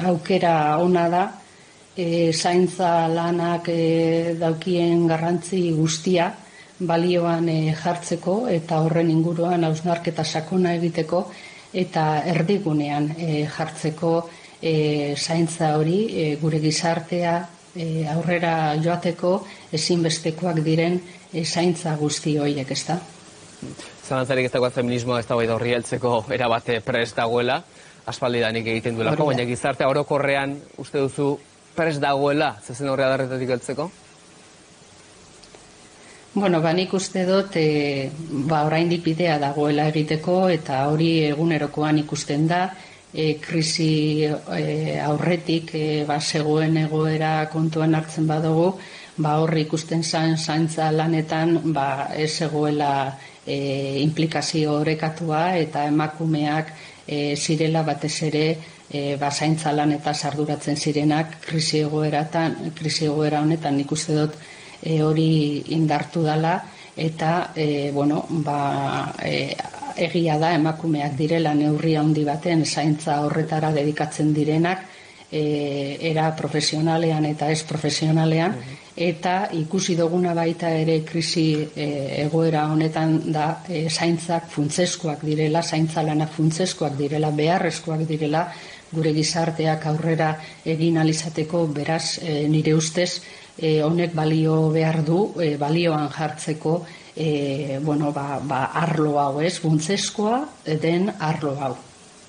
Aukera ona da, zaintza lanak daukien garrantzi guztia balioan jartzeko eta horren inguruan hausnarketa sakona egiteko eta erdigunean jartzeko zaintza hori gure gizartea aurrera joateko ezinbestekoak diren zaintza guzti horiek, ezta? Zalantzarik ez dagoen feminismoa ez dago horri heltzeko erabate prest dagoela, aspaldidanik egiten duelako, baina gizartea orokorrean uste duzu prest dagoela zezen horre adarretatik heltzeko? Bueno, nik uste dut oraindik bidea dagoela egiteko eta hori egunerokoan ikusten da, krisi aurretik zegoen egoera kontuan hartzen badugu, horri ikusten zaintza lanetan ez zegoela implikazio orekatua eta emakumeak zirela batez ere zaintza lanetaz arduratzen zirenak krisi egoera honetan nik uste dut hori indartu dela eta egia da emakumeak direla neurri handi baten zaintza horretara dedikatzen direnak era profesionalean eta ez profesionalean eta ikusi duguna baita ere krisi egoera honetan da zaintzak funtseskoak direla, zaintza lanak funtseskoak direla, beharrezkoak direla gure gizarteak aurrera egin alizateko, beraz nire ustez honek balio behar du, balioan jartzeko arlo hau ez, funtseskoa den arlo hau.